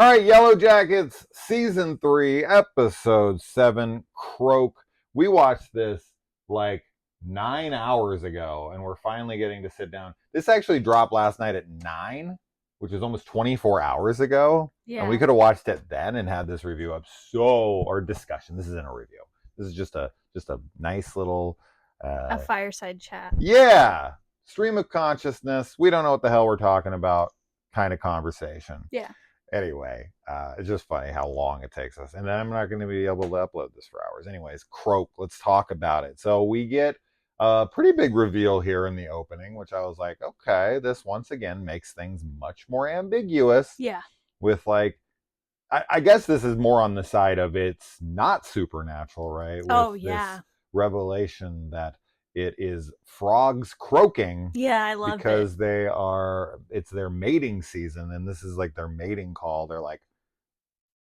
All right, Yellowjackets, Season 3, Episode 7, Croak. We watched this like 9 hours ago, and we're finally getting to sit down. This actually dropped last night at 9, which is almost 24 hours ago. Yeah. And we could have watched it then and had this review up or discussion. This isn't a review. This is just a nice little... a fireside chat. Yeah. Stream of consciousness. We don't know what the hell we're talking about kind of conversation. Yeah. Anyway, it's just funny how long it takes us. And then I'm not going to be able to upload this for hours. Anyways, Croak, let's talk about it. So we get a pretty big reveal here in the opening, which I was like, okay, this once again makes things much more ambiguous. Yeah. With like, I guess this is more on the side of it's not supernatural, right? With this revelation that it is frogs croaking. Yeah, I love it. Because it's their mating season, and this is like their mating call. They're like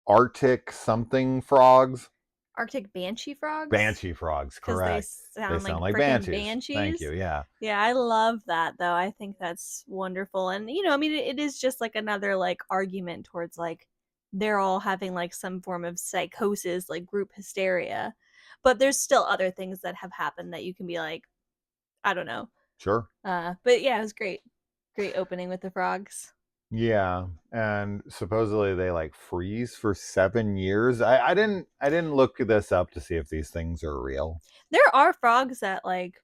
Arctic something frogs. Arctic banshee frogs? Banshee frogs, correct. They sound like banshees. Thank you, yeah. Yeah, I love that, though. I think that's wonderful. And, it is just like another like argument towards like they're all having like some form of psychosis, like group hysteria. But there's still other things that have happened that you can be like, I don't know. Sure. But yeah, it was great. Great opening with the frogs. Yeah, and supposedly they like freeze for 7 years. I didn't look this up to see if these things are real. There are frogs that like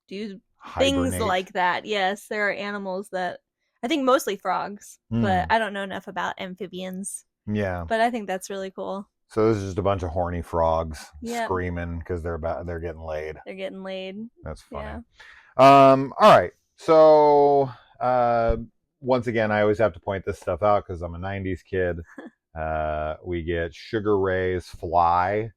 do Hibernate. things like that. Yes, there are animals that I think mostly frogs, but I don't know enough about amphibians. Yeah. But I think that's really cool. So this is just a bunch of horny frogs screaming because they're getting laid. They're getting laid. That's funny. Yeah. All right. So once again, I always have to point this stuff out because I'm a 90s kid. We get Sugar Ray's Fly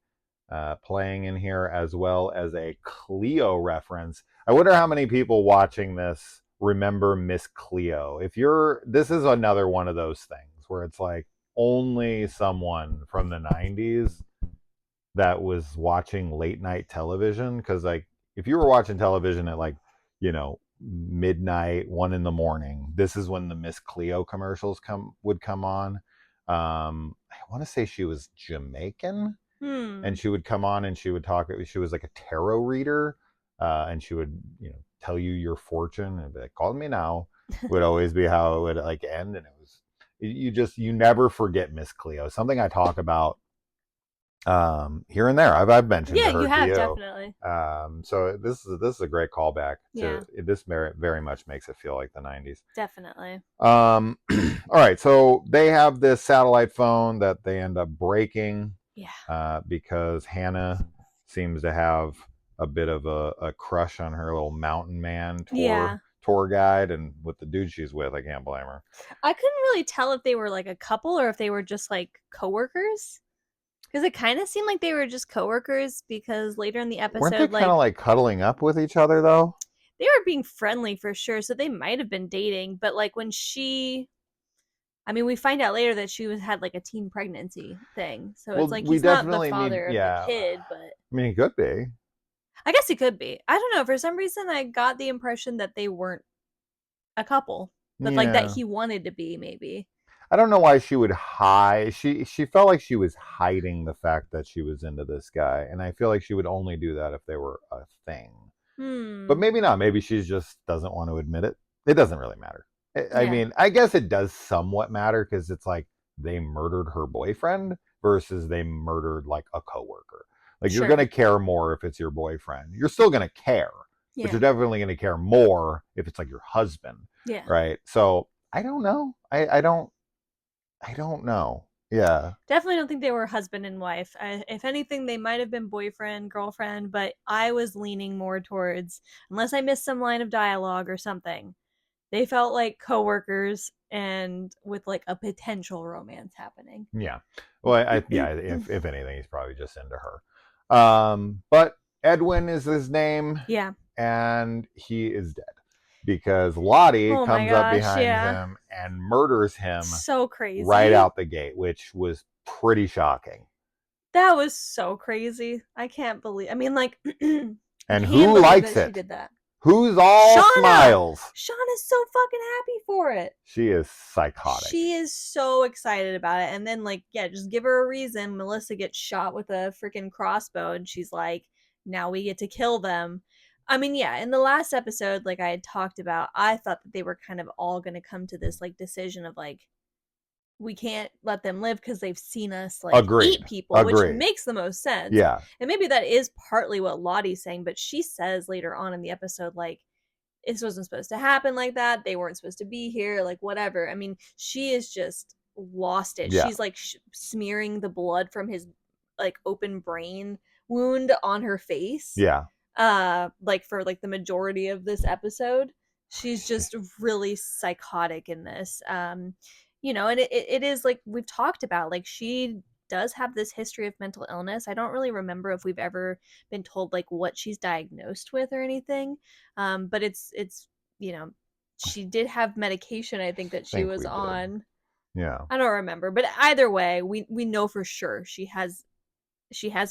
playing in here, as well as a Cleo reference. I wonder how many people watching this remember Miss Cleo. This is another one of those things where it's like only someone from the 90s that was watching late night television, because like if you were watching television at like midnight, 1 a.m, this is when the Miss Cleo commercials would come on. I want to say she was Jamaican, and she would come on and she would talk. She was like a tarot reader, and she would tell you your fortune and be like, "Call me now." Would always be how it would like end, and it was you never forget Miss Cleo. Something I talk about here and there. I've mentioned to her. You have definitely. So this is a great callback. This very much makes it feel like the 90s. Definitely. All right, so they have this satellite phone that they end up breaking. Yeah. Because Hannah seems to have a bit of a crush on her little mountain man tour guide, and with the dude she's with, I can't blame her. I couldn't really tell if they were like a couple or if they were just like coworkers. Because it kind of seemed like they were just coworkers, because later in the episode, weren't they kind of like cuddling up with each other though? They were being friendly for sure, so they might have been dating. But like when we find out later that she had like a teen pregnancy thing, so it's like he's not the father of the kid. But I mean, he could be. I guess he could be. I don't know. For some reason, I got the impression that they weren't a couple, but like that he wanted to be, maybe. I don't know why she would hide. She felt like she was hiding the fact that she was into this guy, and I feel like she would only do that if they were a thing. But maybe not. Maybe she just doesn't want to admit it. It doesn't really matter. I mean, I guess it does somewhat matter, because it's like they murdered her boyfriend versus they murdered like a coworker. Like you're gonna care more if it's your boyfriend. You're still gonna care, but you're definitely gonna care more if it's like your husband. Yeah. Right. So I don't know. I don't know. Yeah. Definitely don't think they were husband and wife. If anything, they might have been boyfriend, girlfriend, but I was leaning more towards, unless I missed some line of dialogue or something, they felt like coworkers and with like a potential romance happening. Yeah. Well, if anything, he's probably just into her. But Edwin is his name. Yeah. And he is dead. Because Lottie comes up behind him and murders him. So crazy. Right out the gate, which was pretty shocking. That was so crazy. I can't believe. I mean, like. And who likes it? She did that. who's all Shauna! smiles. Shauna's so fucking happy for it. She is psychotic. She is so excited about it. And then, like, yeah, just give her a reason. Melissa gets shot with a freaking crossbow, and she's like, now we get to kill them. I mean, yeah, in the last episode, like I had talked about, I thought that they were kind of all going to come to this, like, decision of, like, we can't let them live because they've seen us, like, Agreed. eat people, which makes the most sense. Yeah. And maybe that is partly what Lottie's saying, but she says later on in the episode, like, this wasn't supposed to happen like that. They weren't supposed to be here, like, whatever. I mean, she is just lost it. Yeah. She's like smearing the blood from his, like, open brain wound on her face. Yeah. Like, for, like, the majority of this episode. She's just really psychotic in this. You know, and it is, like we've talked about, like, she does have this history of mental illness. I don't really remember if we've ever been told, like, what she's diagnosed with or anything. But it's you know, she did have medication, I think, that she was on. Yeah. I don't remember, but either way, we know for sure she has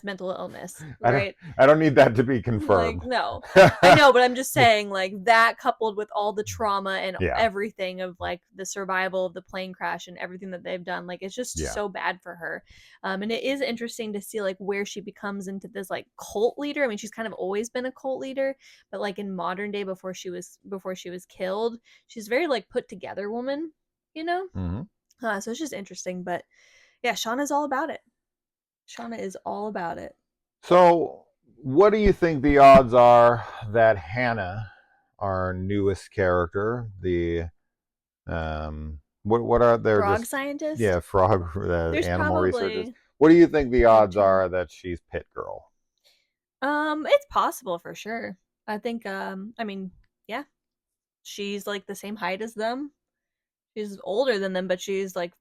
mental illness, right? I don't need that to be confirmed. Like, no. I know, but I'm just saying, like, that coupled with all the trauma and everything of, like, the survival of the plane crash and everything that they've done, like, it's just so bad for her. And it is interesting to see, like, where she becomes into this, like, cult leader. I mean, she's kind of always been a cult leader, but, like, in modern day, before she was killed, she's very, like, put together woman, you know? Mm-hmm. So it's just interesting. But yeah, Shauna's all about it. Shauna is all about it. So, what do you think the odds are that Hannah, our newest character, the what are their frog scientist? Yeah, frog animal probably, researchers. What do you think the odds are that she's Pit Girl? It's possible for sure. I think I mean, yeah. She's, like, the same height as them. She's older than them, but she's, like,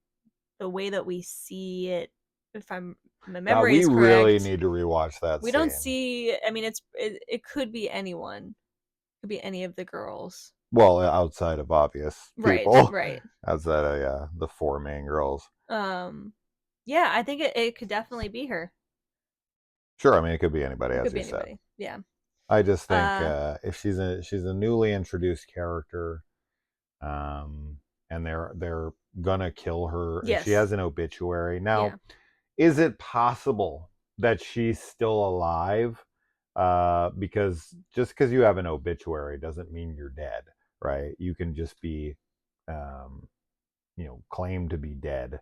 the way that we see it, if my memory is correct. We really need to rewatch that. We don't see. I mean, it could be anyone. It could be any of the girls. Well, outside of obvious people, right? Outside of the four main girls. Yeah, I think it could definitely be her. Sure, I mean, it could be anybody. It could be anybody. Said. Yeah. I just think if she's a newly introduced character, and they're gonna kill her. Yes. She has an obituary now. Is it possible that she's still alive? Because just because you have an obituary doesn't mean you're dead, right? You can just be, claimed to be dead.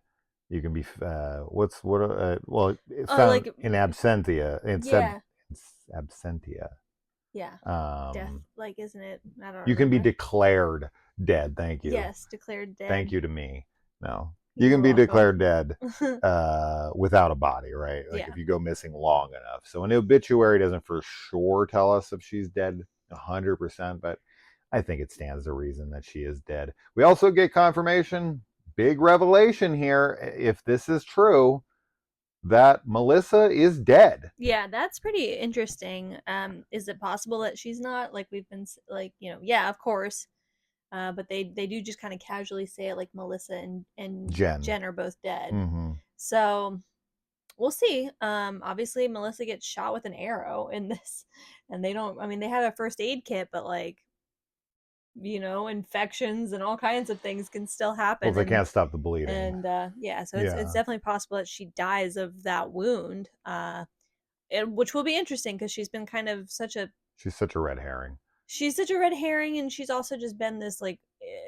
You can be found like in absentia. Absentia. Yeah. Death, like, isn't it? I don't know. You can be declared dead. Thank you. Yes, declared dead. Thank you to me. No. You can be declared dead without a body, right? Like, if you go missing long enough. So an obituary doesn't for sure tell us if she's dead 100%, but I think it stands to reason that she is dead. We also get confirmation, big revelation here, if this is true, that Melissa is dead. Yeah, that's pretty interesting. Is it possible that she's not? Like, we've been, like, yeah, of course. But they do just kind of casually say it, like Melissa and Jen are both dead. Mm-hmm. So we'll see. Obviously Melissa gets shot with an arrow in this, and they don't. I mean, they have a first aid kit, but, like, infections and all kinds of things can still happen. Well, they can't stop the bleeding. And so it's definitely possible that she dies of that wound. Which will be interesting because she's been kind of she's such a red herring. She's such a red herring, and she's also just been this, like,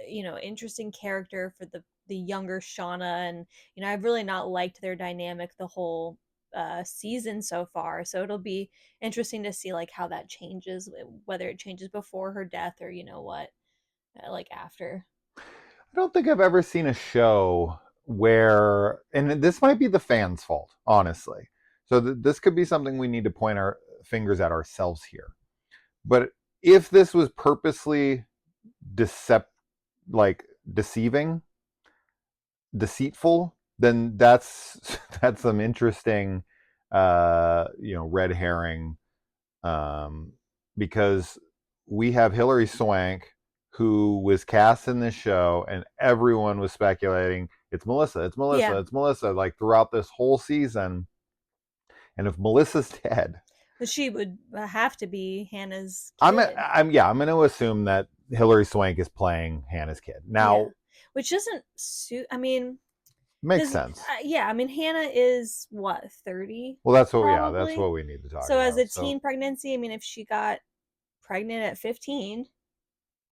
interesting character for the younger Shauna, and I've really not liked their dynamic the whole season so far. So it'll be interesting to see, like, how that changes, whether it changes before her death or like after. I don't think I've ever seen a show where, and this might be the fans' fault, honestly. So this could be something we need to point our fingers at ourselves here, but if this was purposely deceitful, then that's some interesting, red herring, because we have Hilary Swank, who was cast in this show, and everyone was speculating it's Melissa, it's Melissa, like, throughout this whole season. And if Melissa's dead, But she would have to be Hannah's I'm kid. I'm going to assume that Hilary Swank is playing Hannah's kid. Yeah. Now, Which doesn't suit, I mean, makes because, sense. yeah, I mean, Hannah is what, 30 Well, that's probably? what we need to talk So as about. a So teen pregnancy, I mean, if she got pregnant at 15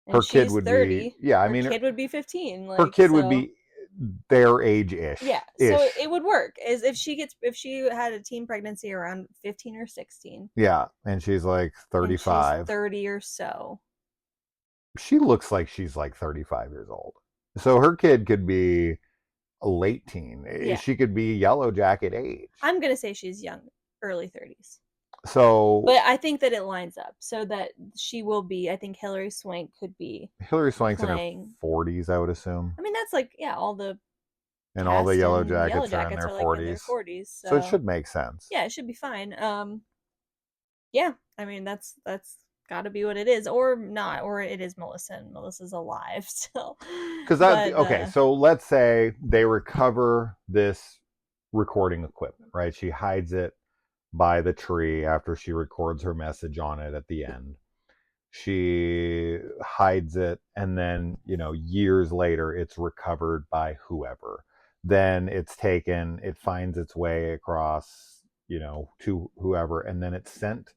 her and kid she's would be, 30, yeah, I her mean, kid would be 15. her Like, kid would so be their age ish yeah, so it would work. Is if she had a teen pregnancy around 15 or 16 Yeah, and she's like and she's 35. 30 or so. She looks like she's like 35 years old. So her kid could be a late teen. Yeah. She could be Yellow Jacket age. I'm going to say she's young, early 30s. So But I think that it lines up so that she will be, I think Hilary Swank could be Hilary Swank's in her playing. 40s, I would assume. I mean, that's like, yeah, all the And all the cast Yellow in Jackets are in Yellowjackets their are like in their 40s. 40s. So it So, should make sense. yeah, it should be fine. Yeah, I mean, that's got to be what it is, or not, or it is Melissa, and Melissa's alive still. Because that, But okay, so let's say they recover this recording equipment, right? She hides it by the tree after she records her message on it at the end. She hides it, and then, years later, it's recovered by whoever. Then it's taken, it finds its way across, to whoever, and then it's sent.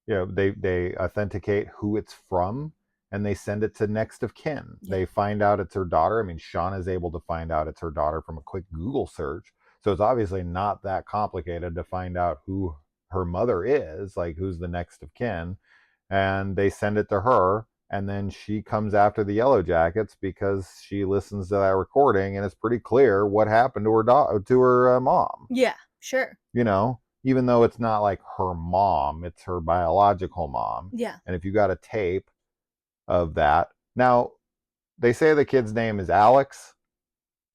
They authenticate who it's from, and they send it to next of kin. yeah, They find out it's her daughter. I mean, Shauna is able to find out it's her daughter from a quick Google search. So it's obviously not that complicated to find out who her mother is, like who's the next of kin. And they send it to her, and then she comes after the Yellowjackets because she listens to that recording, and it's pretty clear what happened to her mom. yeah, sure, Even though it's not like her mom, it's her biological mom. yeah. And if you got a tape of that, now they say the kid's name is Alex.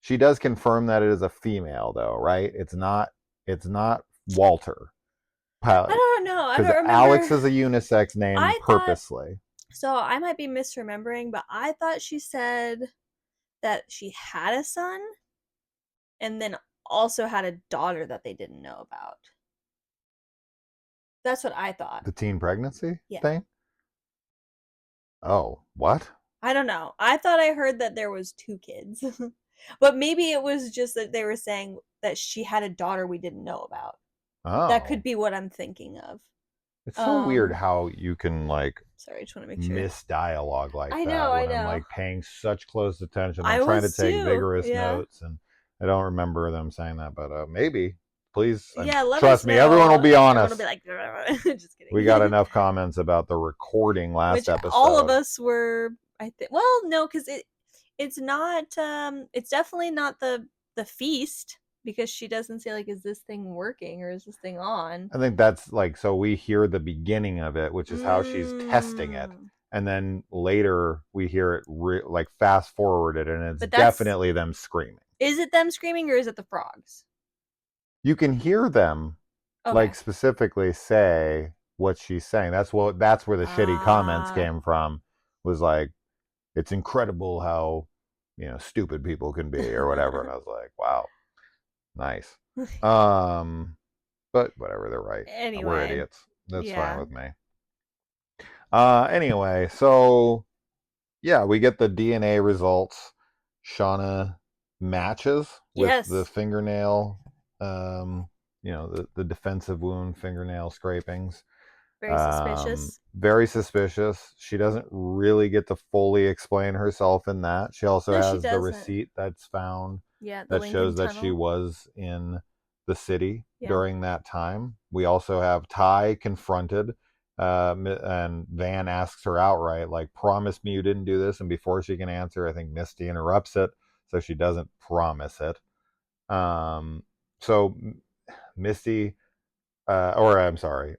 She does confirm that it is a female, though, right? It's not. It's not Walter. I don't know. I Because don't Alex remember. is a unisex name I thought purposely. so. I might be misremembering, but I thought she said that she had a son and then also had a daughter that they didn't know about. That's what I thought. The teen pregnancy Yeah. thing? Oh, what? I don't know. I thought I heard that there was two kids. But maybe it was just that they were saying that she had a daughter we didn't know about. That could Oh. be what I'm thinking of. It's so weird how you can Sorry, I just want to make sure. miss dialogue like I that know, I when I'm know. like paying such close attention. I I'm trying to was take too. vigorous Yeah. notes, and I don't remember them saying that, but maybe. Please, Yeah, let trust us me, everyone will know. be Everyone will honest. be like, just kidding. We got enough comments about the recording last Which all of episode. us were, I think. Well, no, because it's not. It's definitely not the feast, because she doesn't say like, is this thing working or is this thing on? I think that's like, so we hear the beginning of it, which is how she's testing it. And then later we hear it like fast forwarded, and it's definitely them screaming. Is it them screaming or is it the frogs? You can hear them like specifically say what she's saying. That's where the shitty comments came from. Was like, it's incredible how stupid people can be or whatever. And I was like, wow, nice. But whatever, they're right. Anyway, we're idiots. That's fine with me. Anyway, so yeah, we get the DNA results. Shauna matches with the fingernail, the defensive wound fingernail scrapings. Very suspicious. Very suspicious. She doesn't really get to fully explain herself in that. She also has the receipt that's found that shows that she was in the city during that time. We also have Ty confronted, and Van asks her outright, like, promise me you didn't do this. And before she can answer, I think Misty interrupts it, so she doesn't promise it. So Misty, or I'm sorry,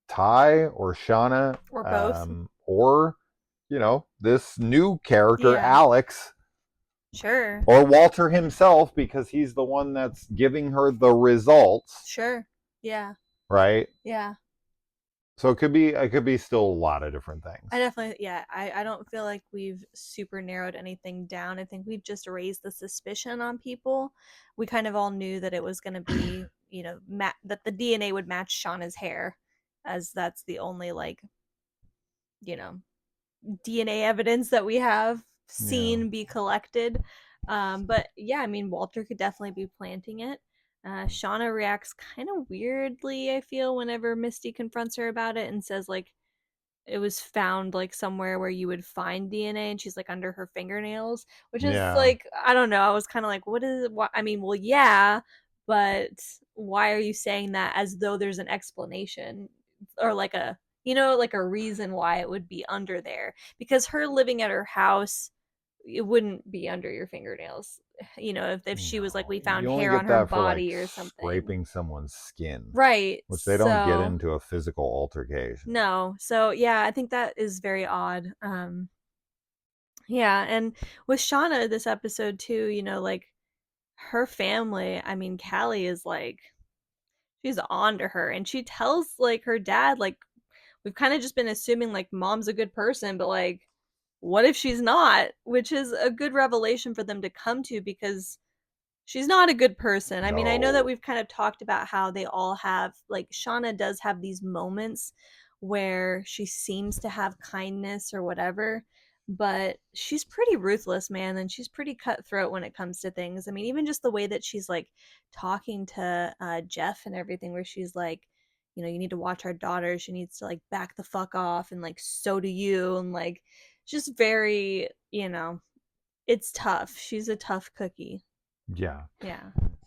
Ty or Shauna, or both, or this new character, Alex, sure, or Walter himself, because he's the one that's giving her the results, sure, yeah, right, yeah. So it could be still a lot of different things. I definitely, yeah, I don't feel like we've super narrowed anything down. I think we've just raised the suspicion on people. We kind of all knew that it was going to be, that the DNA would match Shauna's hair. as that's the only like, you know, DNA evidence that we have Yeah. seen be collected. But yeah, I mean, Walter could definitely be planting it. Shauna reacts kind of weirdly, I feel, whenever Misty confronts her about it and says, like, it was found like somewhere where you would find DNA, and she's like under her fingernails, which is Yeah. like, I don't know. I was kind of like, what is what? I mean, well, yeah, but why are you saying that as though there's an explanation or like a, like a reason why it would be under there? Because her living at her house, it wouldn't be under your fingernails. If she was like, No. we found You only hair on get her that for like body or something. scraping someone's skin, Right. which they don't get So into a physical altercation. no. So yeah, I think that is very odd. Yeah, and with Shauna this episode too, like her family, I mean, Callie is like, she's on to her, and she tells like her dad, like, we've kind of just been assuming like mom's a good person, but like, what if she's not? Which is a good revelation for them to come to, because she's not a good person. I mean, I know that No. we've kind of talked about how they all have, like, Shauna does have these moments where she seems to have kindness or whatever, but she's pretty ruthless, man, and she's pretty cutthroat when it comes to things. I mean, even just the way that she's like talking to Jeff and everything, where she's like, you need to watch our daughter. She needs to like back the fuck off, and like, so do you. And like, just very, it's tough. She's a tough cookie. Yeah. Yeah.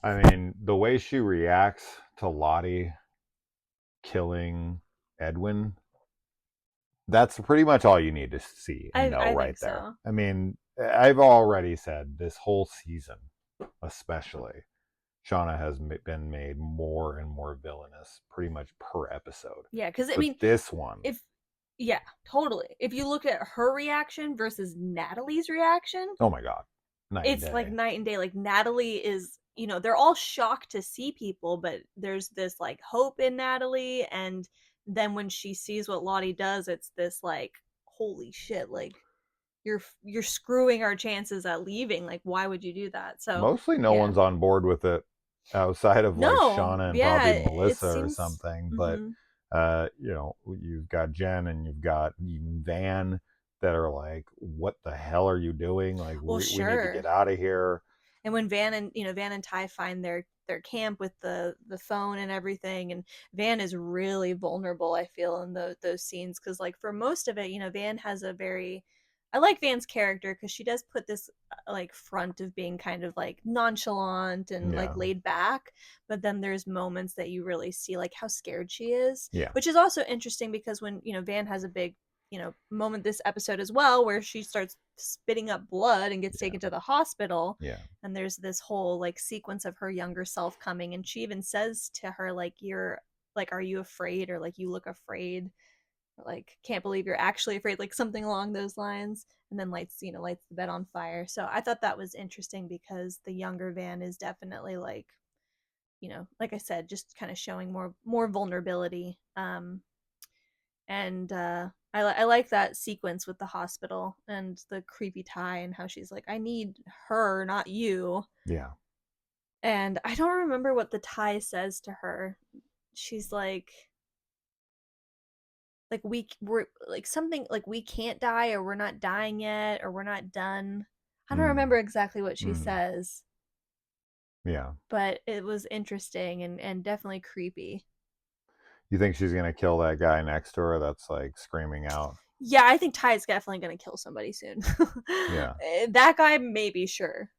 I mean, the way she reacts to Lottie killing Edwin, that's pretty much all you need to see and know I right think there. so. I mean, I've already said this whole season, especially, Shauna has been made more and more villainous pretty much per episode. Yeah, because I But mean, this one, if yeah, totally. If you look at her reaction versus Natalie's reaction, oh my God, night and it's like day. night and day. Like Natalie is, they're all shocked to see people, but there's this like hope in Natalie, and then when she sees what Lottie does, it's this like, holy shit, like you're screwing our chances at leaving. Like, why would you do that? So Mostly no yeah. one's on board with it outside of like No, Shauna and yeah, probably it Melissa or seems. something. But, Mm-hmm. you've got Jen and you've got even Van that are like, what the hell are you doing? Like, Well, we need to get sure. out of here. And when Van and Ty find their camp with the phone and everything, and Van is really vulnerable, I feel, in those scenes, because like for most of it, Van has a very, I like Van's character because she does put this like front of being kind of like nonchalant and like Yeah. laid back, but then there's moments that you really see like how scared she is, Yeah. which is also interesting because when Van has a big moment this episode as well, where she starts spitting up blood and gets Yeah. taken to the hospital, Yeah. and there's this whole like sequence of her younger self coming, and she even says to her like, you're like, are you afraid, or like, you look afraid, or, like, can't believe you're actually afraid, like something along those lines, and then lights the bed on fire. So I thought that was interesting because the younger Van is definitely like, like I said, just kind of showing more vulnerability. And I like that sequence with the hospital and the creepy Ty, and how she's like, I need her, not you. Yeah. And I don't remember what the Ty says to her. She's like, we're like something like, we can't die, or we're not dying yet, or we're not done. I don't Mm. remember exactly what she Mm. says, Yeah. but it was interesting and definitely creepy. You think she's going to kill that guy next to her that's like screaming out? Yeah, I think Ty's definitely gonna kill somebody soon. Yeah. That guy, maybe, sure.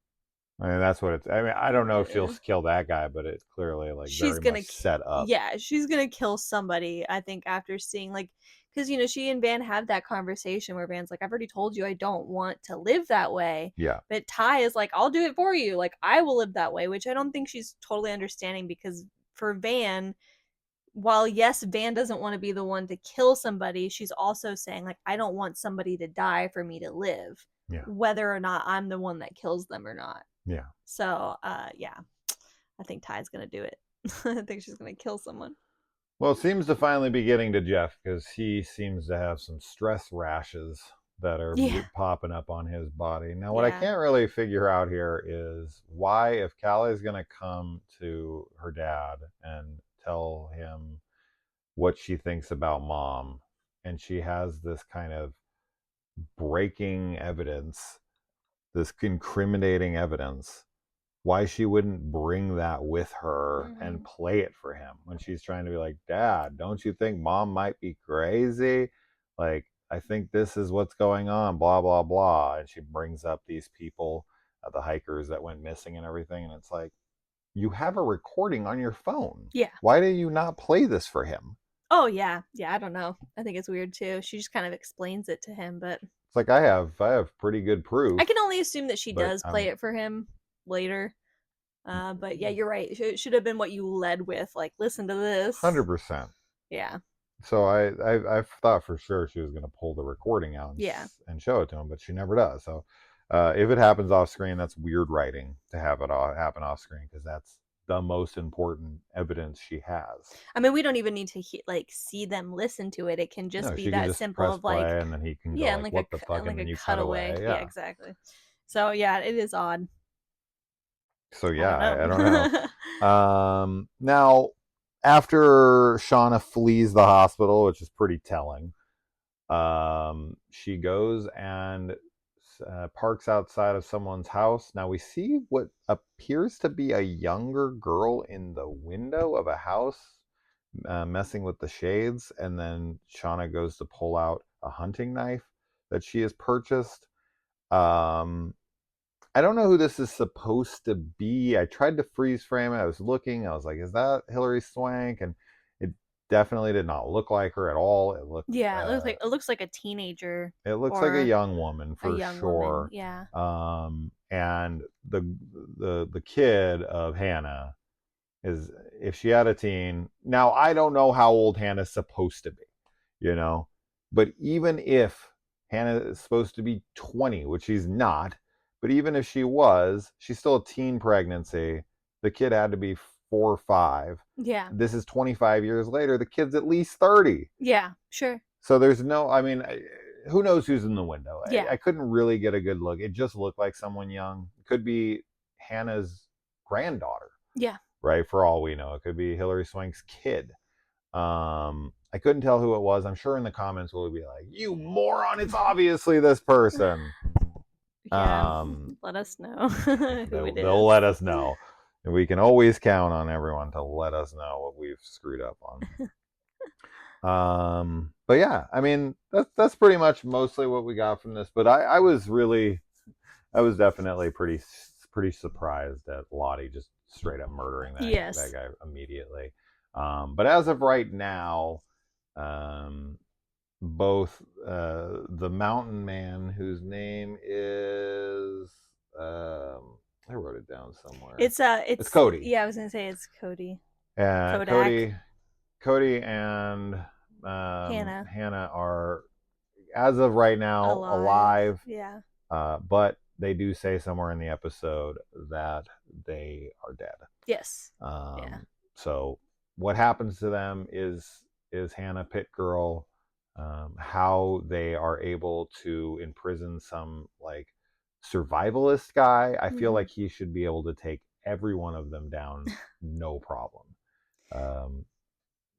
I mean, that's what it's. I mean, I don't know if she'll kill that guy, but it's clearly like She's very gonna much set up. Yeah, she's gonna kill somebody, I think, after seeing like, because she and Van have that conversation where Van's like, I've already told you I don't want to live that way, Yeah. but Ty is like, I'll do it for you, like, I will live that way, which I don't think she's totally understanding, because for Van, while yes, Van doesn't want to be the one to kill somebody, she's also saying like, I don't want somebody to die for me to live, Yeah. whether or not I'm the one that kills them or not. Yeah. So yeah, I think Ty's gonna do it. I think she's gonna kill someone. Well, it seems to finally be getting to Jeff because he seems to have some stress rashes that are Yeah, popping up on his body. Now, what I yeah. can't really figure out here is why, if Callie's going to come to her dad and tell him what she thinks about mom, and she has this kind of breaking evidence, this incriminating evidence, why she wouldn't bring that with her and Mm-hmm. play it for him when she's trying to be like, Dad, don't you think mom might be crazy? Like, I think this is what's going on, blah, blah, blah. And she brings up these people, the hikers that went missing and everything. And it's like, you have a recording on your phone. Yeah. Why do you not play this for him? Oh yeah, yeah. I don't know. I think it's weird too. She just kind of explains it to him, but It's like I have pretty good I proof, can only assume that she but does play I'm it for him later. But yeah, you're right. It should have been what you led with. Like, listen to this. 100%. Yeah. So I thought for sure she was going to pull the recording out Yeah. and show it to him, but she never does. So if it happens off screen, that's weird writing to have it happen off screen, because that's the most important evidence she has. I mean, we don't even need to like see them listen to it. It can just No, be she can that just simple press of like, play and then he can go yeah, and like, what the fuck, and like then a you cut cutaway. away. Yeah, Yeah. exactly. So yeah, it is odd. So I yeah, don't I don't know. know. Now after Shauna flees the hospital, which is pretty telling, she goes and parks outside of someone's house. Now we see what appears to be a younger girl in the window of a house, messing with the shades, and then Shauna goes to pull out a hunting knife that she has purchased. Um, I don't know who this is supposed to be. I tried to freeze frame it. I was looking. I was like, "Is that Hilary Swank?" And it definitely did not look like her at all. Yeah, it looks like a teenager It looks like a or young woman a for young woman. sure. Yeah. And the kid of Hannah is, if she had a teen. Now I don't know how old Hannah's supposed to be, you know, but even if Hannah is supposed to be 20, which she's not, but even if she was, she's still a teen pregnancy. The kid had to be 4 or 5. Yeah. This is 25 years later. The kid's at least 30. Yeah. Sure. So there's no, I mean, who knows who's in the window? Yeah. I couldn't really get a good look. It just looked like someone young. It could be Hannah's granddaughter, Yeah. right? For all we know, it could be Hilary Swank's kid. I couldn't tell who it was. I'm sure in the comments we'll be like, "You moron! It's obviously this person." Yeah. Um, Let us know who it they'll is. let us know, and we can always count on everyone to let us know what we've screwed up on. But yeah, I mean that's pretty much mostly what we got from this. But I was really, I was definitely pretty surprised at Lottie just straight up murdering that Yes. guy immediately. But as of right now, um, both the mountain man, whose name is, I wrote it down somewhere. It's It's Cody. yeah, I was gonna say it's Cody. Uh, Kodak. Cody, Cody, and Hannah. Hannah are, as of right now, Alive. alive. Yeah. But they do say somewhere in the episode that they are dead. Yes. Yeah. So what happens to them is Hannah Pit Girl. How they are able to imprison some like survivalist guy. I feel Mhm. like he should be able to take every one of them down, no problem. Um,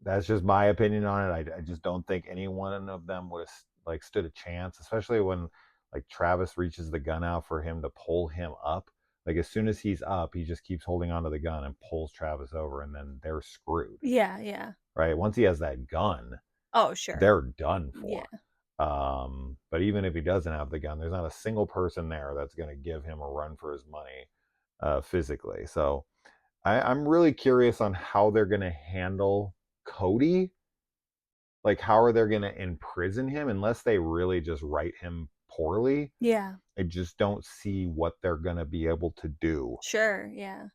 that's just my opinion on it. I just don't think any one of them would have like stood a chance, especially when like Travis reaches the gun out for him to pull him up. Like as soon as he's up, he just keeps holding onto the gun and pulls Travis over, and then they're screwed. Yeah, yeah. Right? Once he has that gun, Oh, sure. they're done Yeah. for. But even if he doesn't have the gun, there's not a single person there that's going to give him a run for his money, physically. So I'm really curious on how they're going to handle Cody. Like, how are they going to imprison him unless they really just write him poorly? Yeah. I just don't see what they're going to be able to do. Sure. Yeah.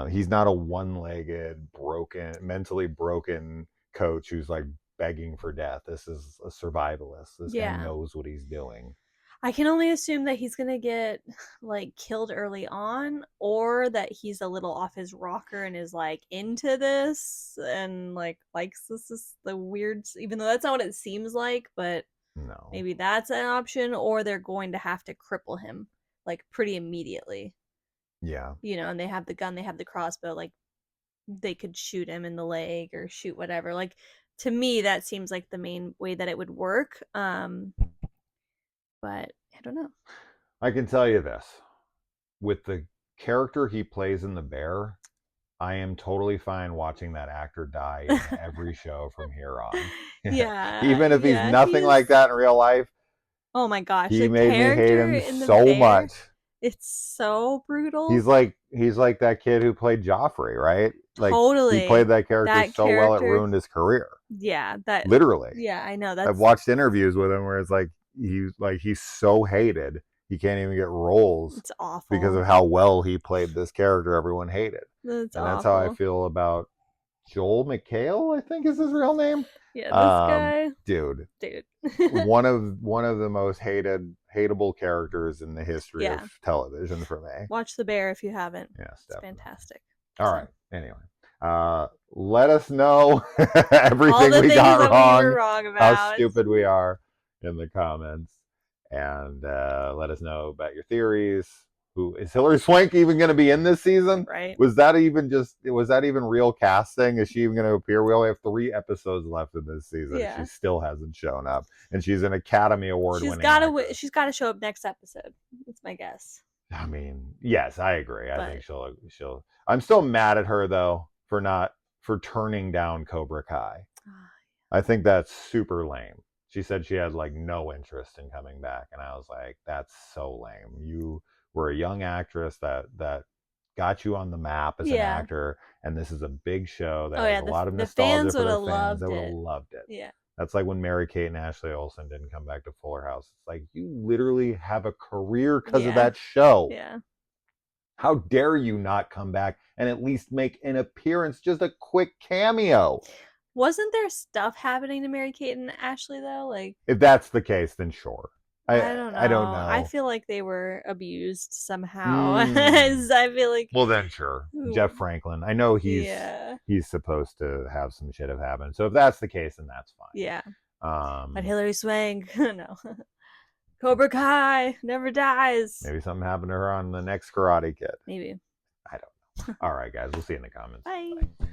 He's not a one-legged, broken, mentally broken coach who's like begging for death. This is a survivalist. This guy Yeah. knows what he's doing. I can only assume that he's gonna get like killed early on, or that he's a little off his rocker and is like into this and like likes this is the weird, even though that's not what it seems like, but No. maybe that's an option, or they're going to have to cripple him like pretty immediately. Yeah. And they have the gun, they have the crossbow, like they could shoot him in the leg or shoot whatever. Like to me that seems like the main way that it would work. But I don't know. I can tell you this. With the character he plays in The Bear, I am totally fine watching that actor die in every show from here on. Yeah, Even if he's yeah, nothing like that in real life, oh my gosh, he the made me hate character him in The so Bear, much. it's so brutal. He's like that kid who played Joffrey, right? Like he Totally. played that character That so well it character, ruined his career. yeah, that, Literally. yeah, I know. I've That's, watched interviews with him where it's he's so hated he can't even get roles it's because awful. of how well he played this character everyone hated. That's And that's how I awful. feel about Joel McHale, I think is his real name. Yeah, this guy, Dude, dude. one of the most hateable characters in the history of Yeah. television for me. Watch The Bear if you haven't. Yes, It's definitely. fantastic. All So, right. Anyway, let us know all everything the we things got that we were wrong, wrong how about. stupid we are in the comments, and let us know about your theories. Who is Hilary Swank even going to be in this season? Right. Was that even real casting? Is she even going to appear? We only have 3 episodes left in this season. Yeah. She still hasn't shown up, and she's an Academy Award winning. She's got to show up next episode. That's my guess. I mean, yes, I agree. I But think she'll. I'm still mad at her though for turning down Cobra Kai. I think that's super lame. She said she had like no interest in coming back, and I was like, that's so lame. You were a young actress that got you on the map as an actor, and this is a big show that has a lot of nostalgia for their fans. They would have loved it. Yeah. That's like when Mary-Kate and Ashley Olsen didn't come back to Fuller House. It's like, you literally have a career because of that show. Yeah. How dare you not come back and at least make an appearance, just a quick cameo? Wasn't there stuff happening to Mary-Kate and Ashley though? Like, if that's the case, then sure. I don't know. I don't know. I feel like they were abused somehow. I feel like. Well, then sure. Jeff Franklin. I know he's supposed to have some shit have happened. So if that's the case, then that's fine. Yeah. But Hilary Swank, no. Cobra Kai never dies. Maybe something happened to her on the next Karate Kid. Maybe. I don't know. All right, guys. We'll see you in the comments. Bye. Bye.